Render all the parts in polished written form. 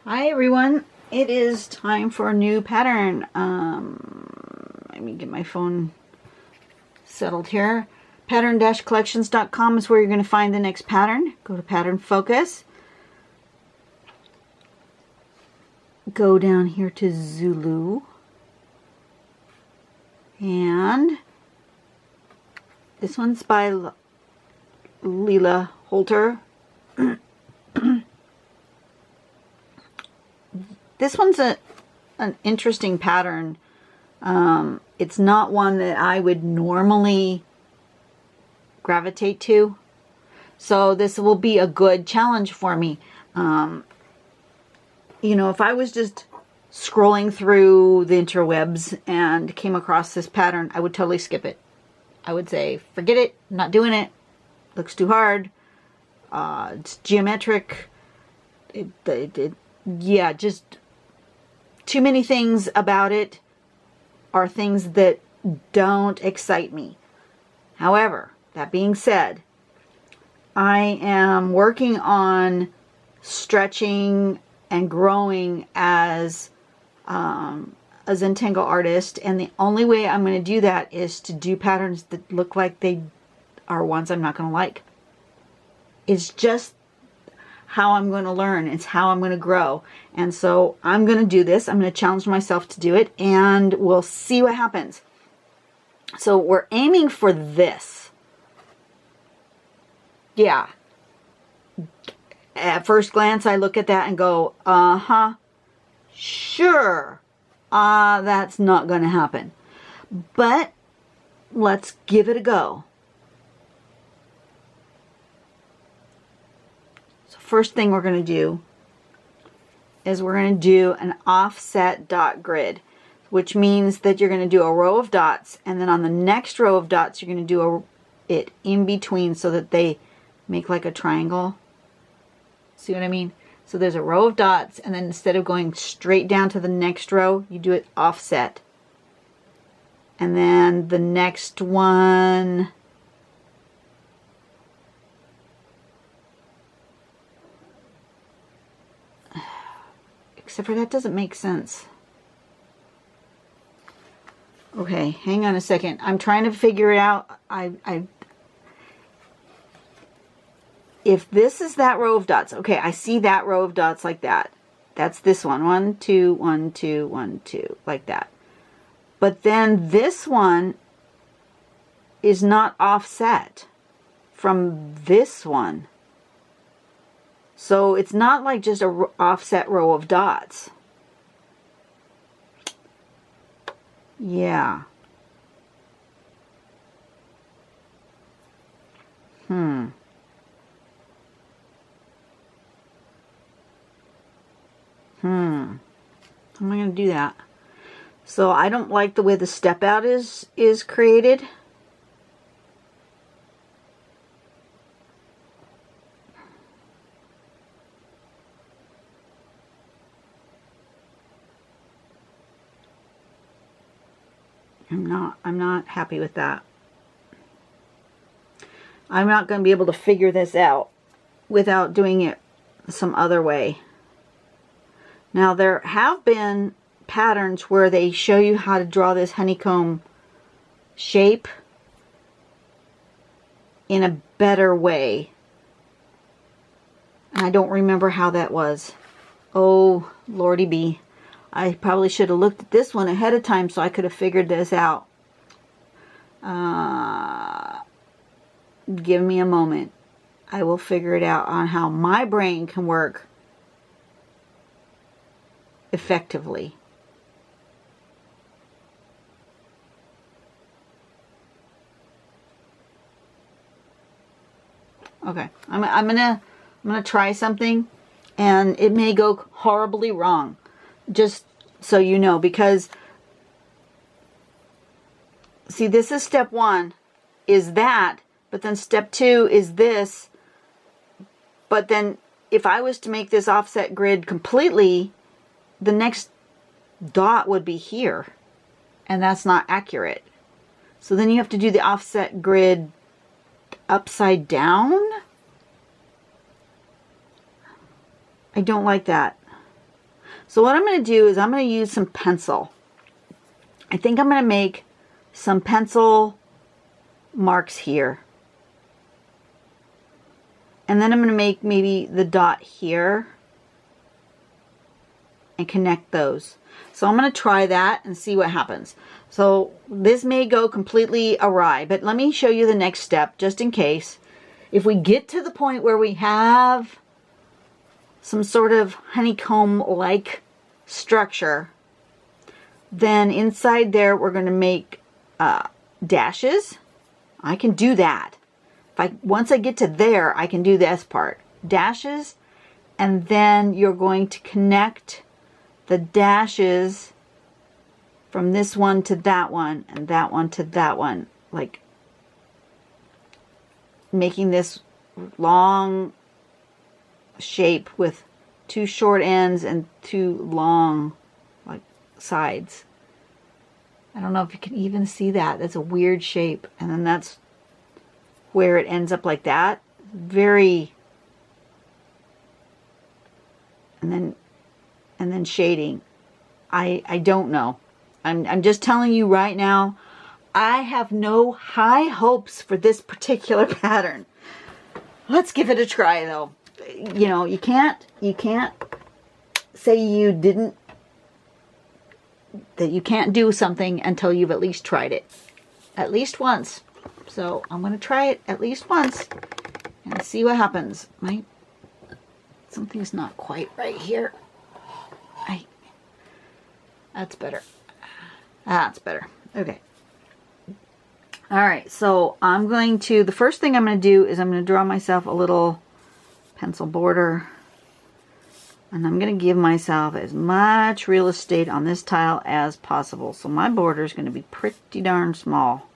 Hi everyone, it is time for a new pattern. Let me get my phone settled here. Pattern-collections.com is where you're going to find the next pattern. Go to pattern focus. Go down here to Zulu. And this one's by Leila Holter. This one's an interesting pattern. It's not one that I would normally gravitate to. So this will be a good challenge for me. You know, if I was just scrolling through the interwebs and came across this pattern, I would totally skip it. I would say, forget it, I'm not doing it. Looks too hard. It's geometric. Yeah, just too many things about it are things that don't excite me. However, that being said, I am working on stretching and growing as a Zentangle artist, and the only way I'm going to do that is to do patterns that look like they are ones I'm not going to like. It's just how I'm going to learn. It's how I'm going to grow. And so I'm going to do this. I'm going to challenge myself to do it, and we'll see what happens. So we're aiming for this. Yeah. At first glance, I look at that and go, sure, that's not going to happen. But let's give it a go. First thing we're going to do is we're going to do an offset dot grid, which means that you're going to do a row of dots, and then on the next row of dots you're going to do it in between so that they make like a triangle. See what I mean? So there's a row of dots, and then instead of going straight down to the next row, you do it offset. And then the next one, except for that doesn't make sense. Okay, hang on a second. I'm trying to figure it out. If this is that row of dots, okay, I see that row of dots like that. That's this one. 1, 2, 1, 2, 1, 2, like that. But then this one is not offset from this one. So it's not like just a offset row of dots. Yeah. How am I going to do that? So I don't like the way the step out is created. I'm not happy with that. I'm not going to be able to figure this out without doing it some other way. Now there have been patterns where they show you how to draw this honeycomb shape in a better way. And I don't remember how that was. Oh, Lordy be. I probably should have looked at this one ahead of time so I could have figured this out. Give me a moment. I will figure it out on how my brain can work effectively. Okay, I'm gonna try something, and it may go horribly wrong. Just so you know, because see, this is step 1 is that, but then step 2 is this. But then if I was to make this offset grid completely, the next dot would be here, and that's not accurate. So then you have to do the offset grid upside down. I don't like that. So what I'm going to do is I'm going to use some pencil. I think I'm going to make some pencil marks here. And then I'm going to make maybe the dot here and connect those. So I'm going to try that and see what happens. So this may go completely awry, but let me show you the next step just in case. If we get to the point where we have some sort of honeycomb-like structure, then inside there we're going to make dashes. I can do that. Once I get to there, I can do this part. Dashes, and then you're going to connect the dashes from this one to that one, and that one to that one, like making this long shape with two short ends and two long like sides. I don't know if you can even see that. That's a weird shape. And then that's where it ends up like that. Very, and then shading. I don't know. I'm just telling you right now, I have no high hopes for this particular pattern. Let's give it a try though. You know, you can't say that you can't do something until you've at least tried it. At least once. So I'm going to try it at least once and see what happens. Something's not quite right here. That's better. That's better. Okay. All right. So the first thing I'm going to do is I'm going to draw myself a little pencil border. And I'm going to give myself as much real estate on this tile as possible. So my border is going to be pretty darn small.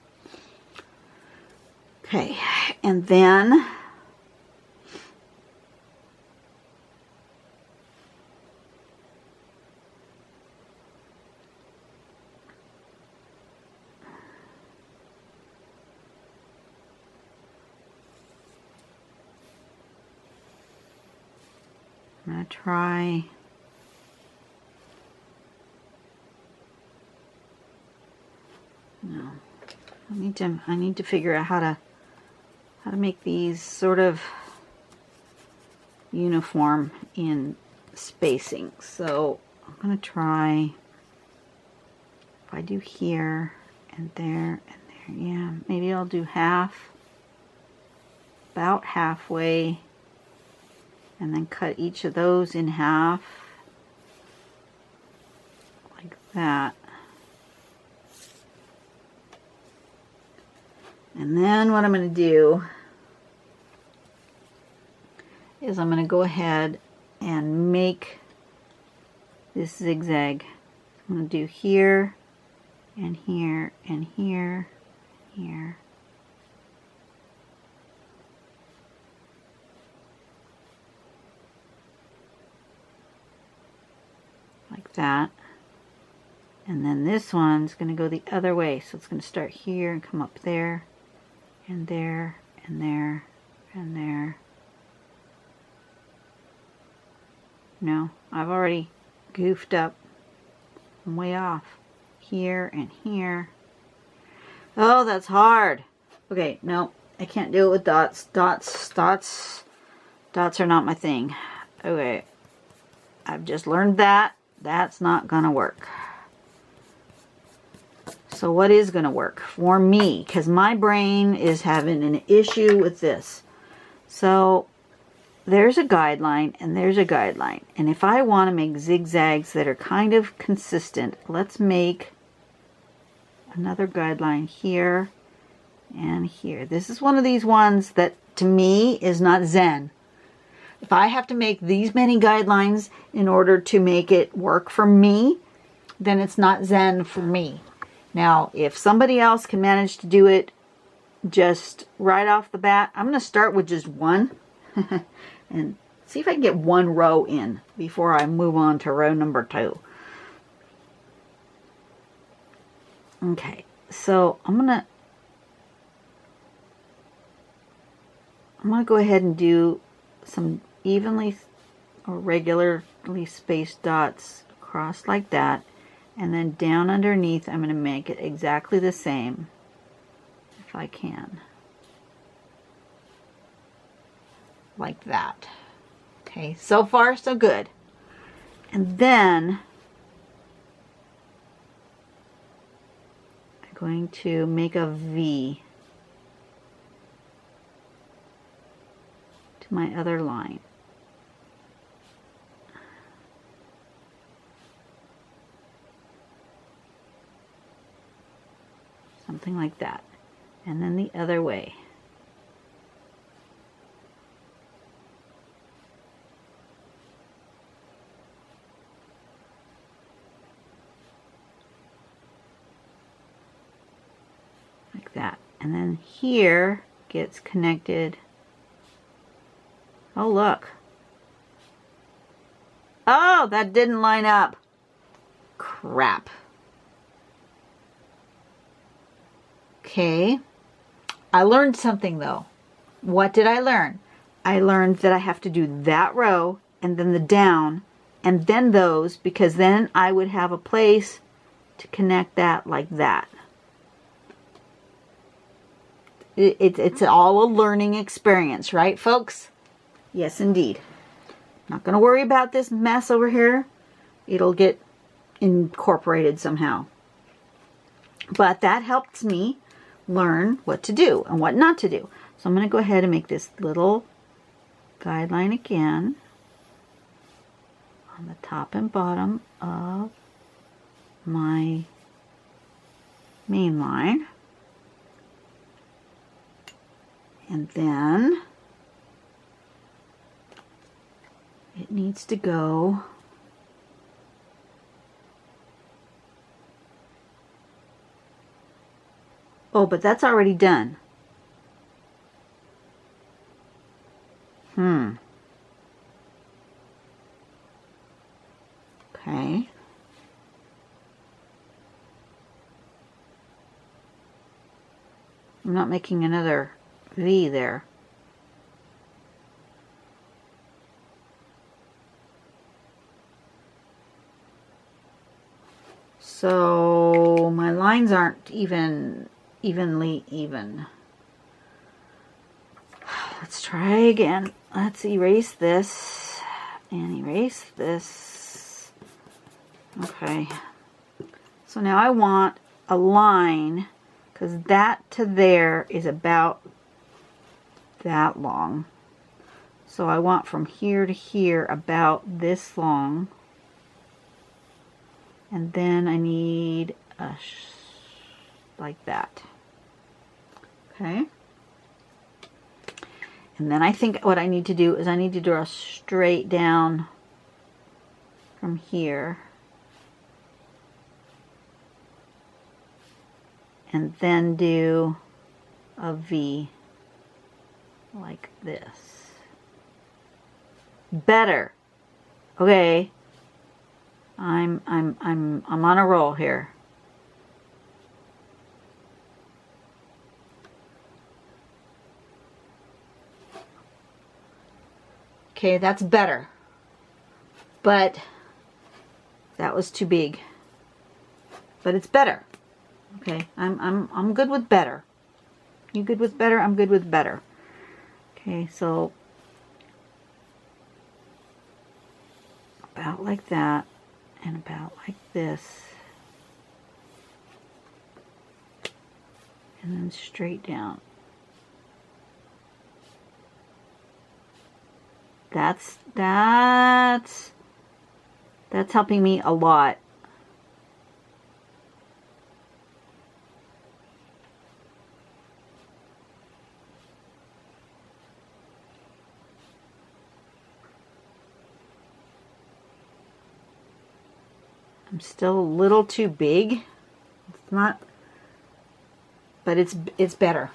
Okay, and then I'm going to try I need to figure out how to make these sort of uniform in spacing. So I'm going to try, if I do here and there and there, yeah, maybe I'll do half, about halfway, and then cut each of those in half, like that. And then what I'm going to do is I'm going to go ahead and make this zigzag. I'm going to do here and here and here, here. Like that. And then this one's going to go the other way. So it's going to start here and come up there and there and there and there. No, I've already goofed up. I'm way off. Here and here. Oh, that's hard. Okay, no, I can't do it with dots. Dots are not my thing. Okay, I've just learned that. That's not gonna work. So what is gonna work for me? Because my brain is having an issue with this. So there's a guideline and there's a guideline. And if I want to make zigzags that are kind of consistent, let's make another guideline here and here. This is one of these ones that to me is not Zen. If I have to make these many guidelines in order to make it work for me, then it's not Zen for me. Now, if somebody else can manage to do it just right off the bat, I'm going to start with just one. And see if I can get one row in before I move on to row number 2. Okay, so I'm gonna go ahead and do some evenly or regularly spaced dots across like that, and then down underneath I'm going to make it exactly the same if I can, like that. Okay, so far so good. And then I'm going to make a V to my other line. Something like that. And then the other way. Like that. And then here gets connected. Oh, look. Oh, that didn't line up. Crap. Okay. I learned something though. What did I learn? I learned that I have to do that row and then the down and then those, because then I would have a place to connect that like that. It's all a learning experience, right, folks? Yes, indeed. Not going to worry about this mess over here. It'll get incorporated somehow. But that helps me learn what to do and what not to do. So I'm going to go ahead and make this little guideline again on the top and bottom of my main line. And then it needs to go oh, but that's already done. Okay. I'm not making another V there. So my lines aren't evenly even. Let's try again. Let's erase this and erase this. Okay. So now I want a line, because that to there is about that long. So I want from here to here about this long. And then I need a like that. Okay. And then I think what I need to do is I need to draw straight down from here. And then do a V like this. Better. Okay. I'm on a roll here. Okay, that's better. But that was too big. But it's better. Okay, I'm good with better. You good with better? I'm good with better. Okay, so about like that and about like this. And then straight down. That's helping me a lot. I'm still a little too big. It's not, but it's better.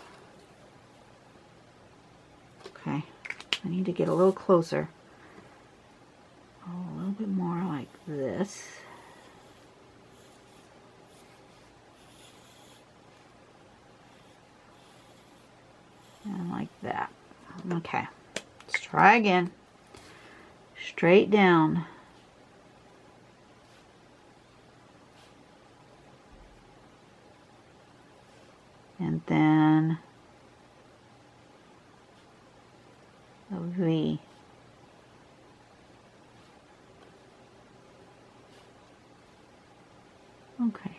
Okay, I need to get a little closer. Oh, a little bit more like this. And like that. Okay, let's try again. Straight down. and then a V. Okay.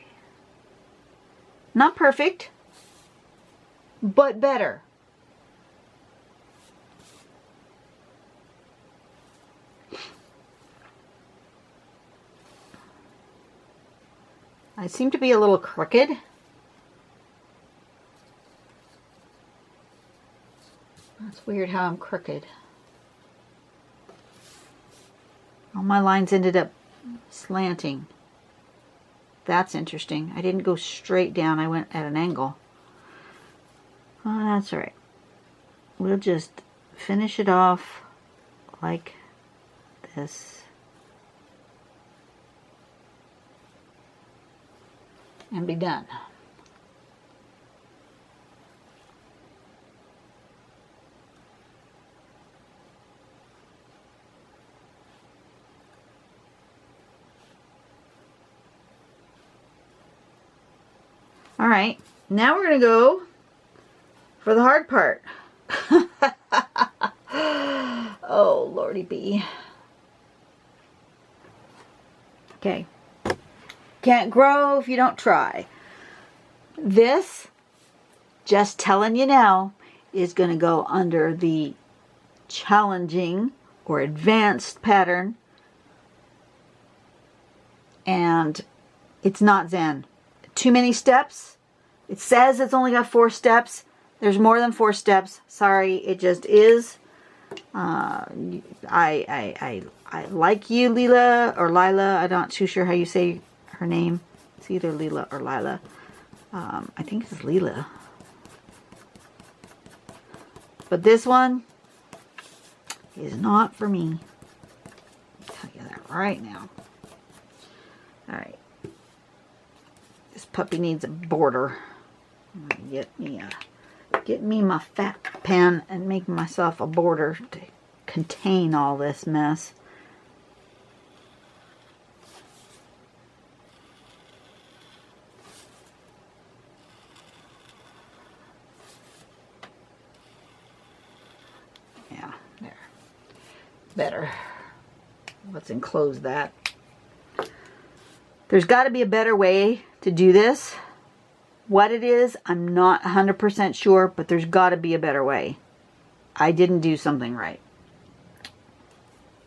Not perfect, but better. I seem to be a little crooked. That's weird how I'm crooked. All my lines ended up slanting. That's interesting. I didn't go straight down. I went at an angle. Oh, that's all right. We'll just finish it off like this. And be done. All right, now we're going to go for the hard part. Oh, Lordy B. Okay. Can't grow if you don't try. This, just telling you now, is going to go under the challenging or advanced pattern. And it's not Zen. Too many steps. It says it's only got 4 steps. There's more than 4 steps. Sorry, it just is. I like you, Leela, or Lila. I'm not too sure how you say her name. It's either Leela or Lila. I think it's Leela. But this one is not for me. I'll tell you that right now. All right. This puppy needs a border. I'm gonna get me my fat pen and make myself a border to contain all this mess. Yeah, there. Better. Let's enclose that. There's got to be a better way to do this. What it is, I'm not 100% sure, but there's got to be a better way. I didn't do something right.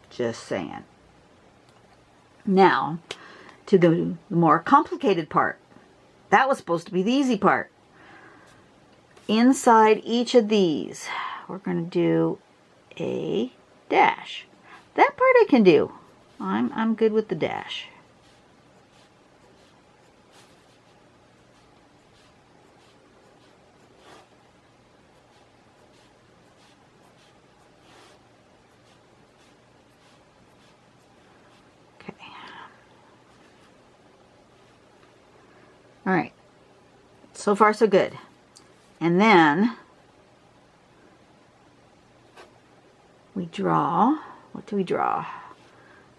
Just saying. Now, to the more complicated part. That was supposed to be the easy part. Inside each of these, we're going to do a dash. That part I can do. I'm good with the dash. All right, so far so good. And then we draw, what do we draw?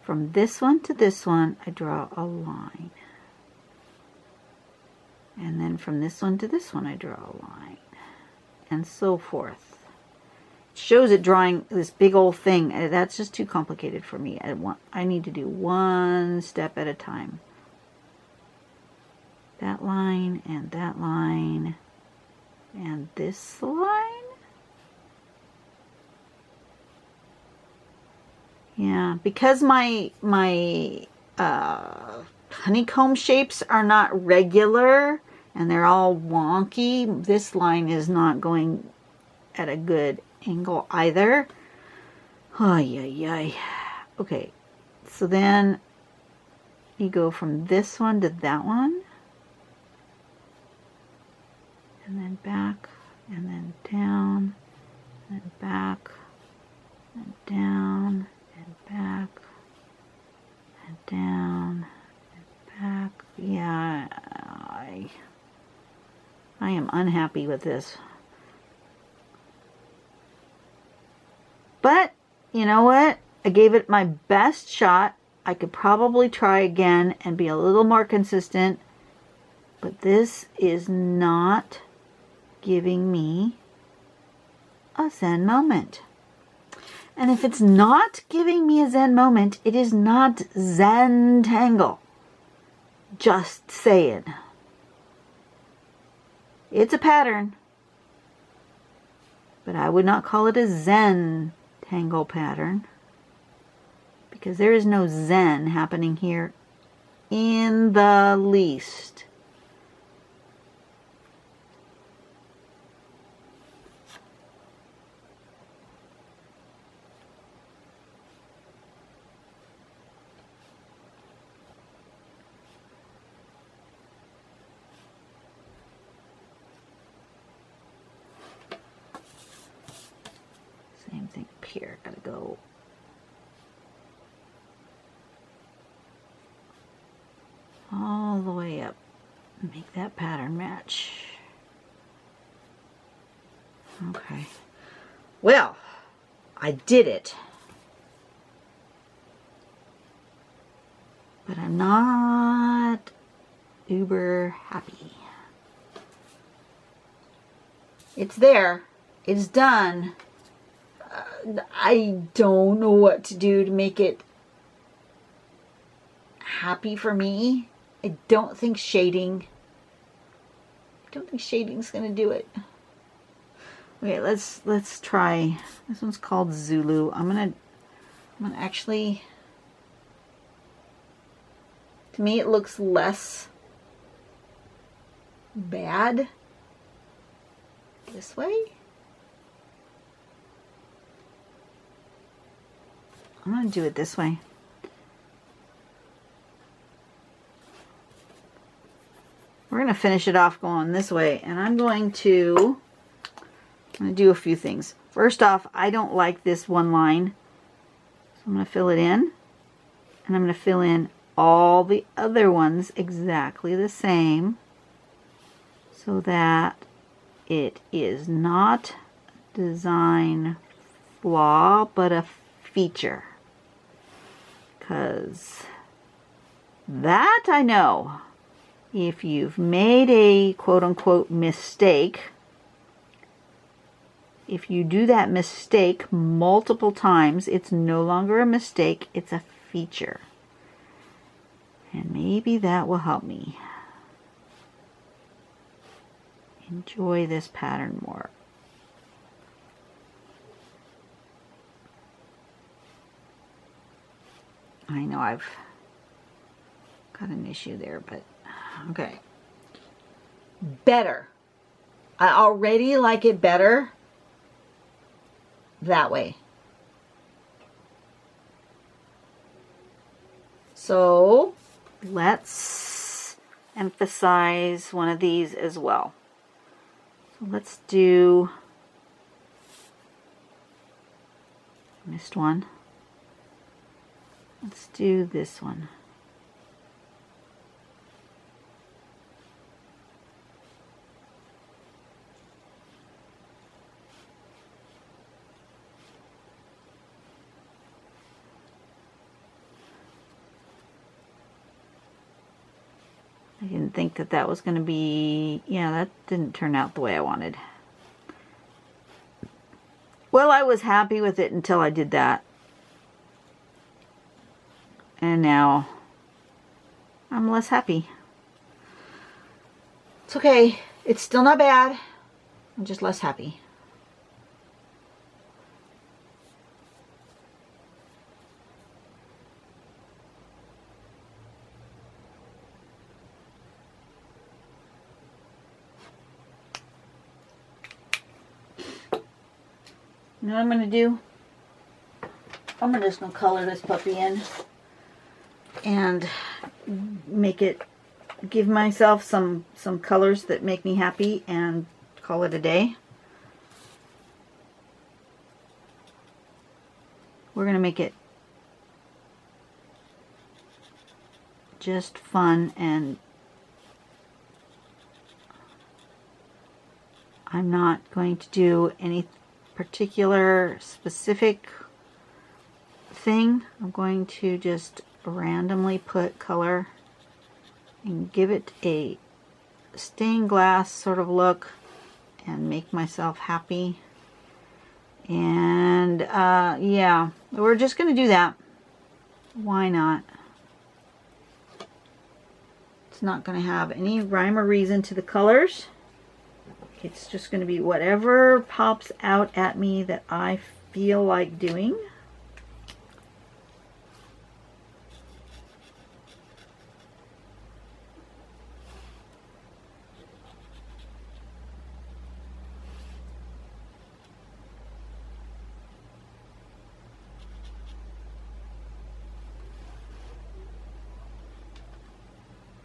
From this one to this one, I draw a line. And then from this one to this one, I draw a line. And so forth. It shows it drawing this big old thing. That's just too complicated for me. I need to do one step at a time. That line, and this line. Yeah, because my honeycomb shapes are not regular and they're all wonky, this line is not going at a good angle either. Ay. Okay, so then you go from this one to that one. And then back, and then down, and back, and down, and back, and down, and back. Yeah, I am unhappy with this. But, you know what? I gave it my best shot. I could probably try again and be a little more consistent. But this is not giving me a Zen moment. And if it's not giving me a Zen moment, it is not Zentangle. Just saying. It's a pattern, but I would not call it a Zentangle pattern because there is no Zen happening here in the least. Same thing up here. Gotta go all the way up. Make that pattern match. Okay. Well, I did it. But I'm not uber happy. It's there. It's done. I don't know what to do to make it happy for me. I don't think shading's gonna do it. Okay, let's try. This one's called Zulu. I'm gonna actually. To me, it looks less bad this way. I'm going to do it this way. We're going to finish it off going this way, and I'm going to do a few things. First off, I don't like this one line, so I'm going to fill it in, and I'm going to fill in all the other ones exactly the same so that it is not a design flaw, but a feature. Because that I know, if you've made a quote-unquote mistake, if you do that mistake multiple times, it's no longer a mistake, it's a feature. And maybe that will help me enjoy this pattern more. I know I've got an issue there, but okay. Better. I already like it better that way. So let's emphasize one of these as well. So let's do, missed one. Let's do this one. I didn't think that that was going to be, yeah, that didn't turn out the way I wanted. Well, I was happy with it until I did that. And now I'm less happy. It's okay. It's still not bad. I'm just less happy. You know what I'm going to do? I'm just going to color this puppy in and make it, give myself some colors that make me happy and call it a day. We're going to make it just fun, and I'm not going to do any particular specific thing. I'm going to just randomly put color and give it a stained glass sort of look and make myself happy. And yeah, we're just going to do that. Why not? It's not going to have any rhyme or reason to the colors. It's just going to be whatever pops out at me that I feel like doing.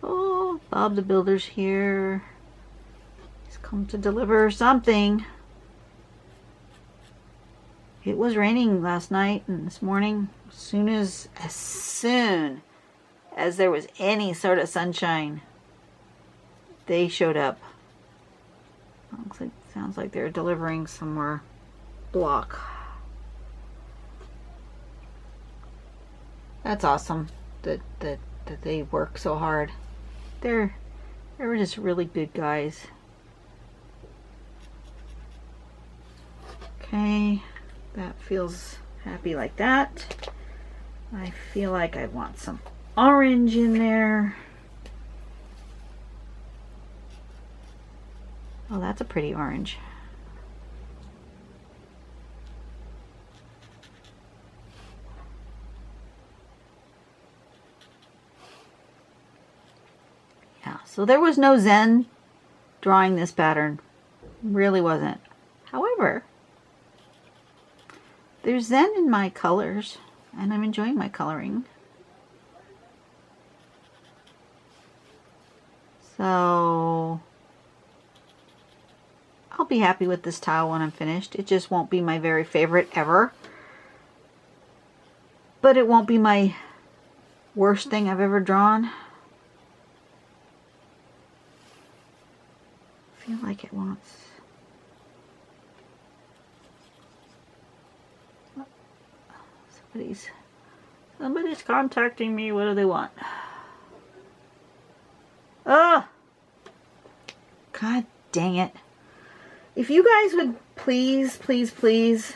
Oh, Bob the Builder's here. He's come to deliver something. It was raining last night and this morning. As soon as there was any sort of sunshine, they showed up. Sounds like they're delivering some more block. That's awesome that they work so hard. They're just really good guys. Okay, that feels happy like that. I feel like I want some orange in there. Oh, that's a pretty orange. Yeah, so there was no zen drawing this pattern. Really wasn't. However, there's zen in my colors, and I'm enjoying my coloring. So I'll be happy with this tile when I'm finished. It just won't be my very favorite ever. But it won't be my worst thing I've ever drawn. I feel like it wants... Somebody's contacting me. What do they want? Oh! God dang it. If you guys would please, please, please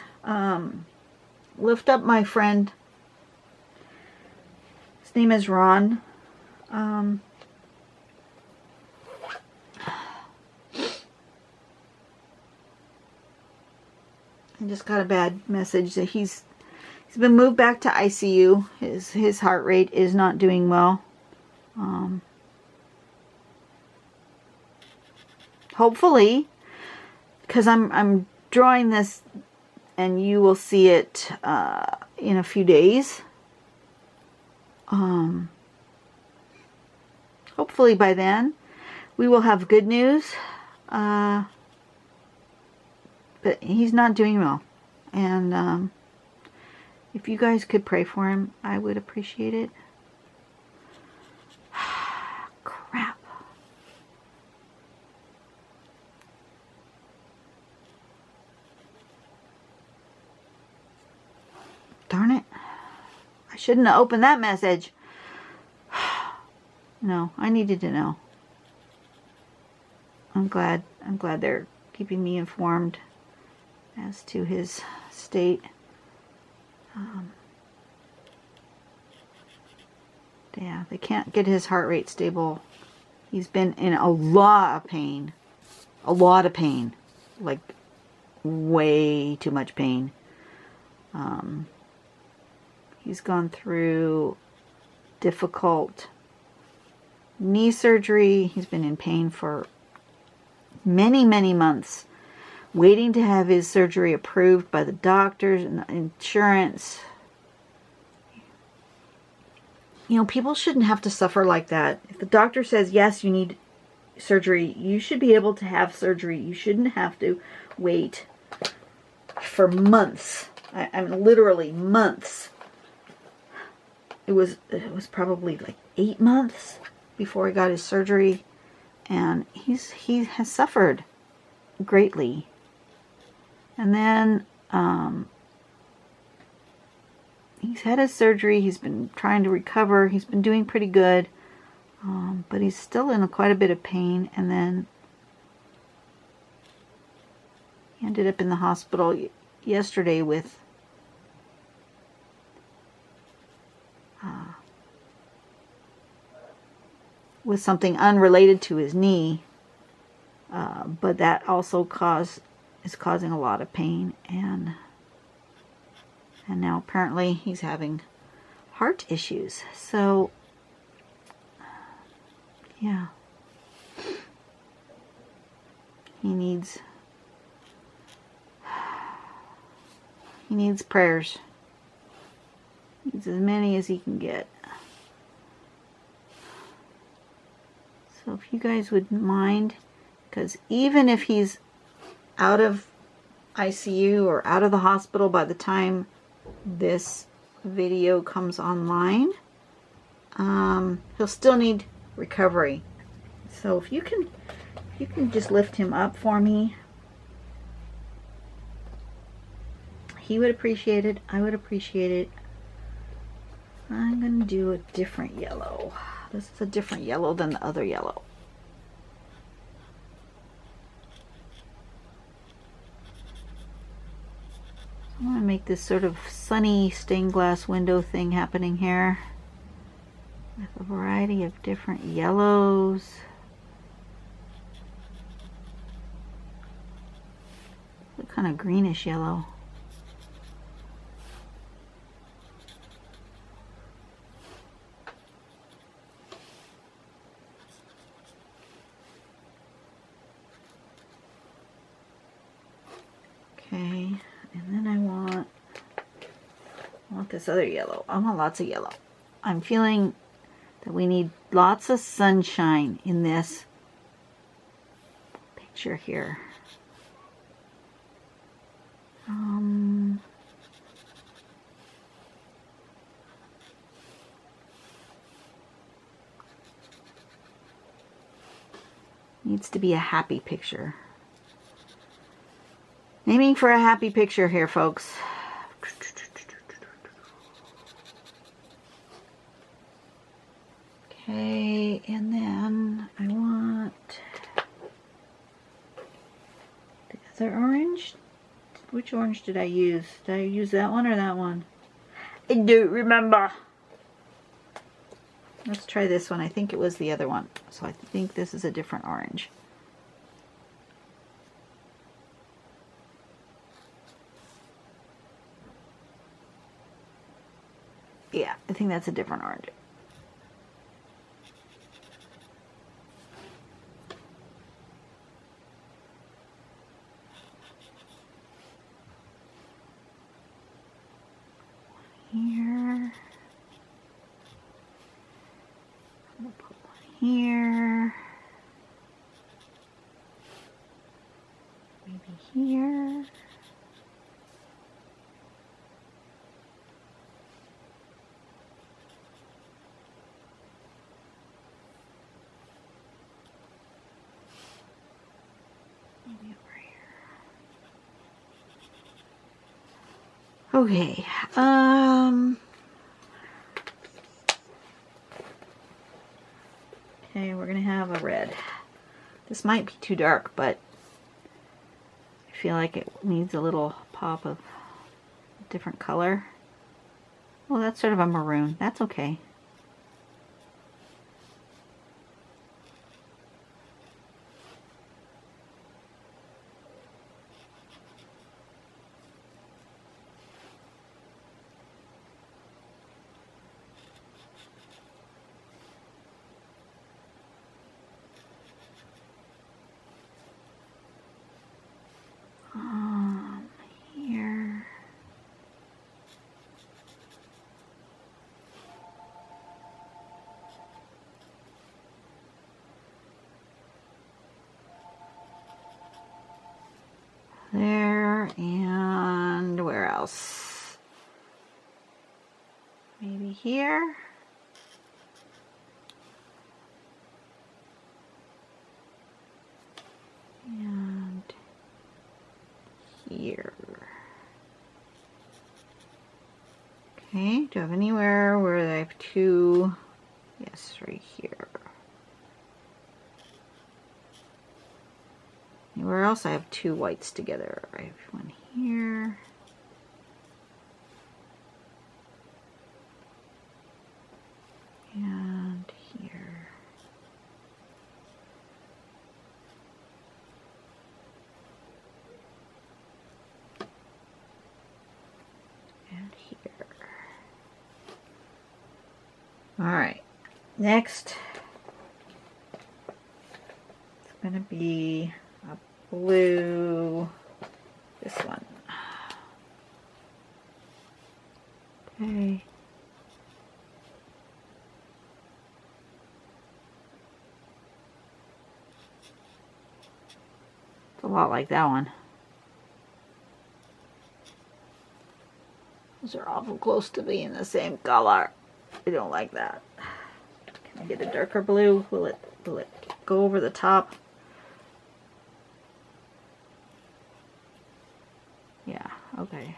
lift up my friend. His name is Ron. I just got a bad message that he's been moved back to ICU. His heart rate is not doing well. Hopefully, because I'm drawing this, and you will see it in a few days. Hopefully by then we will have good news. But he's not doing well, and if you guys could pray for him, I would appreciate it. Crap. Darn it. I shouldn't have opened that message. No, I needed to know. I'm glad they're keeping me informed as to his state. Yeah, they can't get his heart rate stable. He's been in a lot of pain. A lot of pain. Like, way too much pain. He's gone through difficult knee surgery. He's been in pain for many, many months, waiting to have his surgery approved by the doctors and the insurance. You know, people shouldn't have to suffer like that. If the doctor says, yes, you need surgery, you should be able to have surgery. You shouldn't have to wait for months. I mean, literally months. It was probably like 8 months before he got his surgery, and he has suffered greatly. And then he's had his surgery. He's been trying to recover. He's been doing pretty good, but he's still in quite a bit of pain. And then He ended up in the hospital yesterday with something unrelated to his knee, but that also is causing a lot of pain, and now apparently he's having heart issues. So yeah, he needs prayers. He needs as many as he can get. So if you guys wouldn't mind, because even if he's out of ICU or out of the hospital by the time this video comes online, he'll still need recovery. So if you can just lift him up for me, he would appreciate it. I would appreciate it. I'm going to do a different yellow. This is a different yellow than the other yellow. I want to make this sort of sunny stained glass window thing happening here with a variety of different yellows. A kind of greenish yellow. Okay, and then I want this other yellow. I want lots of yellow. I'm feeling that we need lots of sunshine in this picture here. Needs to be a happy picture. Aiming for a happy picture here, folks. Okay, and then I want the other orange. Which orange did I use? Did I use that one or that one? I don't remember. Let's try this one. I think it was the other one. So I think this is a different orange. Yeah, I think that's a different orange. Here. I'm gonna put one here. Maybe here. Maybe over here. Okay. Okay, we're gonna have a red. This might be too dark, but I feel like it needs a little pop of different color. Well, that's sort of a maroon. That's okay. Here. There, and where else? Maybe here. And here. Okay, do I have anywhere where I have two? Yes, right here. Anywhere else I have two whites together. I have one here. And here. And here. All right. Next, it's going to be a blue, this one. Okay. It's a lot like that one. Those are awful close to being the same color. I don't like that. Can I get a darker blue? Will it go over the top? Yeah, okay.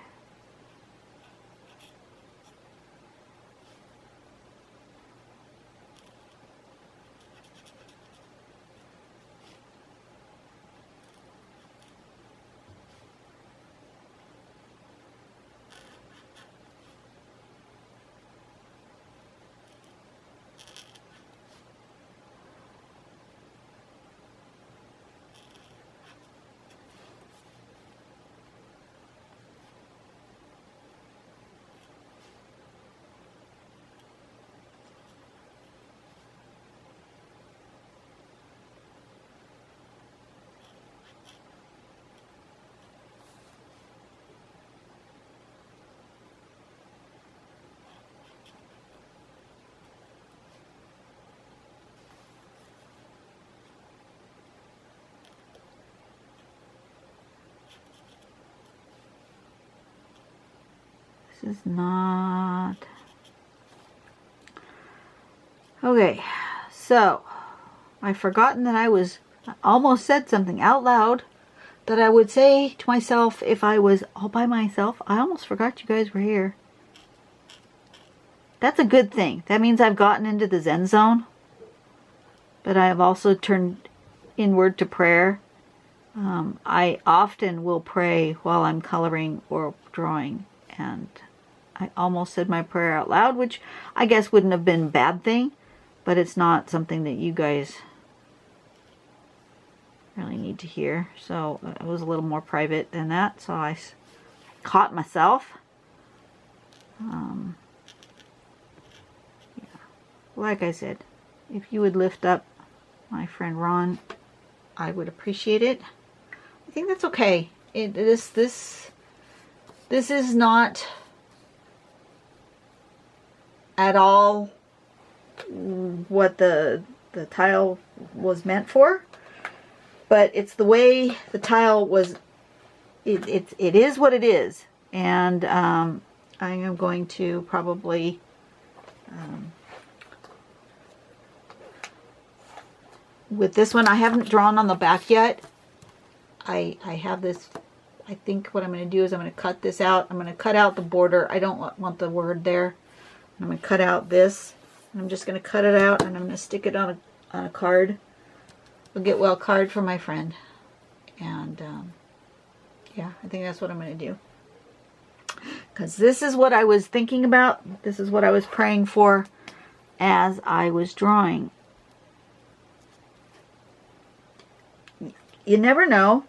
This is not... Okay, so I've forgotten that I almost said something out loud that I would say to myself if I was all by myself. I almost forgot you guys were here. That's a good thing. That means I've gotten into the Zen zone. But I have also turned inward to prayer. I often will pray while I'm coloring or drawing. And I almost said my prayer out loud, which I guess wouldn't have been a bad thing. But it's not something that you guys really need to hear. So it was a little more private than that. So I caught myself. Yeah. Like I said, if you would lift up my friend Ron, I would appreciate it. I think that's okay. This is not at all what the tile was meant for, but it's the way the tile was. It is what it is, and I am going to probably with this one, I haven't drawn on the back yet. I have this. I think what I'm going to do is I'm going to cut this out. I'm going to cut out the border. I don't want the word there. I'm going to cut out this. I'm just going to cut it out, and I'm going to stick it on a card, a Get Well card for my friend. And yeah, I think that's what I'm going to do. Because this is what I was thinking about. This is what I was praying for as I was drawing. You never know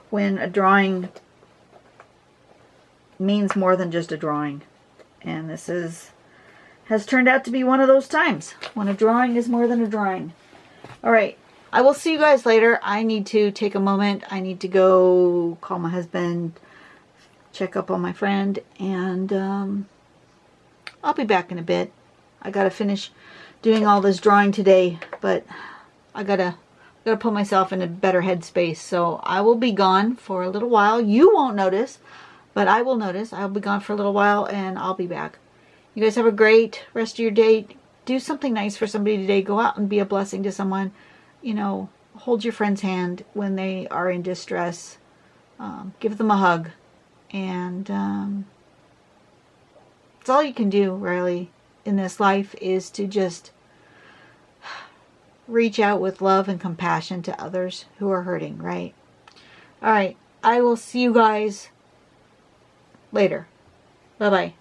when a drawing means more than just a drawing. And this has turned out to be one of those times when a drawing is more than a drawing. All right, I will see you guys later. I need to take a moment. I need to go call my husband, check up on my friend, and I'll be back in a bit. I gotta finish doing all this drawing today, but I gotta put myself in a better headspace. So I will be gone for a little while. You won't notice, but I will notice. I'll be gone for a little while, and I'll be back. You guys have a great rest of your day. Do something nice for somebody today. Go out and be a blessing to someone. You know, hold your friend's hand when they are in distress. Give them a hug. And that's all you can do, really, in this life, is to just reach out with love and compassion to others who are hurting, right? All right. I will see you guys later. Bye-bye.